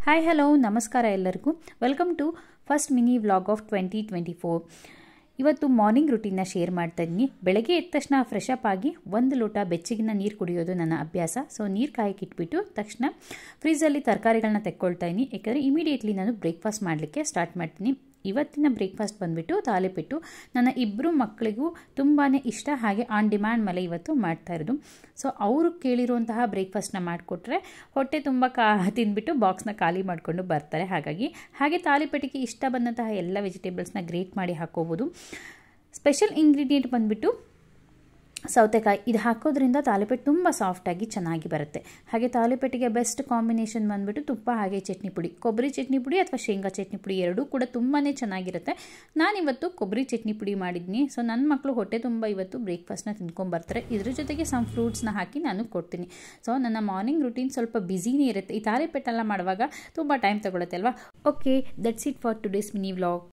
Hi hello ನಮಸ್ಕಾರ ಎಲ್ಲರಿಗೂ welcome to first mini vlog of 2024. ಇವತ್ತು ಮಾರ್ನಿಂಗ್ ರೂಟೀನ್ನ ಶೇರ್ ಮಾಡ್ತಾ ಇದ್ದೀನಿ. ಬೆಳಗ್ಗೆ ಎದ್ದ ತಕ್ಷಣ ಫ್ರೆಶ್ ಅಪ್ ಆಗಿ ಒಂದು ಲೋಟ ಬೆಚ್ಚಗಿನ ನೀರು ಕುಡಿಯೋದು ನನ್ನ ಅಭ್ಯಾಸ. ಸೊ ನೀರು ಕಾಯಕ್ಕೆ ಇಟ್ಬಿಟ್ಟು ತಕ್ಷಣ ಫ್ರೀಜಲ್ಲಿ ತರಕಾರಿಗಳನ್ನ ತೆಕ್ಕೊಳ್ತಾ ಇದ್ದೀನಿ, ಯಾಕಂದರೆ ಇಮಿಡಿಯೇಟ್ಲಿ ನಾನು ಬ್ರೇಕ್ಫಾಸ್ಟ್ ಮಾಡಲಿಕ್ಕೆ ಸ್ಟಾರ್ಟ್ ಮಾಡ್ತೀನಿ. ಇವತ್ತಿನ ಬ್ರೇಕ್ಫಾಸ್ಟ್ ಬಂದುಬಿಟ್ಟು ತಾಲಿಪೆಟ್ಟು. ನನ್ನ ಇಬ್ಬರು ಮಕ್ಕಳಿಗೂ ತುಂಬಾ ಇಷ್ಟ, ಹಾಗೆ ಆನ್ ಡಿಮ್ಯಾಂಡ್ ಮೇಲೆ ಇವತ್ತು ಮಾಡ್ತಾ ಇರೋದು. ಸೊ ಅವರು ಕೇಳಿರುವಂತಹ ಬ್ರೇಕ್ಫಾಸ್ಟ್ನ ಮಾಡಿಕೊಟ್ರೆ ಹೊಟ್ಟೆ ತುಂಬ ತಿಂದ್ಬಿಟ್ಟು ಬಾಕ್ಸ್ನ ಖಾಲಿ ಮಾಡಿಕೊಂಡು ಬರ್ತಾರೆ. ಹಾಗೆ ತಾಲಿಪೆಟ್ಟಿಗೆ ಇಷ್ಟ ಬಂದಂತಹ ಎಲ್ಲ ವೆಜಿಟೇಬಲ್ಸ್ನ ಗ್ರೇಟ್ ಮಾಡಿ ಹಾಕೋಬೋದು. ಸ್ಪೆಷಲ್ ಇಂಗ್ರೀಡಿಯೆಂಟ್ ಬಂದುಬಿಟ್ಟು ಸೌತೆಕಾಯಿ. ಇದು ಹಾಕೋದ್ರಿಂದ ತಾಲಿಪೆಟ್ಟು ತುಂಬ ಸಾಫ್ಟಾಗಿ ಚೆನ್ನಾಗಿ ಬರುತ್ತೆ. ಹಾಗೆ ತಾಲಿಪೆಟ್ಟಿಗೆ ಬೆಸ್ಟ್ ಕಾಂಬಿನೇಷನ್ ಬಂದುಬಿಟ್ಟು ತುಪ್ಪ ಹಾಗೆ ಚಟ್ನಿ ಪುಡಿ, ಕೊಬ್ಬರಿ ಚಟ್ನಿ ಪುಡಿ ಅಥವಾ ಶೇಂಗಾ ಚಟ್ನಿ ಪುಡಿ ಎರಡೂ ಕೂಡ ತುಂಬಾ ಚೆನ್ನಾಗಿರುತ್ತೆ. ನಾನಿವತ್ತು ಕೊಬ್ಬರಿ ಚಟ್ನಿ ಪುಡಿ ಮಾಡಿದ್ದೀನಿ. ಸೊ ನನ್ನ ಮಕ್ಕಳು ಹೊಟ್ಟೆ ತುಂಬ ಇವತ್ತು ಬ್ರೇಕ್ಫಾಸ್ಟ್ನ ತಿಂದ್ಕೊಂಡ್ಬರ್ತಾರೆ. ಇದ್ರ ಜೊತೆಗೆ ಸಮ್ ಫ್ರೂಟ್ಸ್ನ ಹಾಕಿ ನಾನು ಕೊಡ್ತೀನಿ. ಸೊ ನನ್ನ ಮಾರ್ನಿಂಗ್ ರೂಟೀನ್ ಸ್ವಲ್ಪ ಬ್ಯುಸಿನೇ ಇರುತ್ತೆ. ಈ ತಾಲಿಪೆಟ್ಟೆಲ್ಲ ಮಾಡುವಾಗ ತುಂಬ ಟೈಮ್ ತಗೊಳುತ್ತೆ ಅಲ್ವಾ. Okay, that's it for today's mini vlog.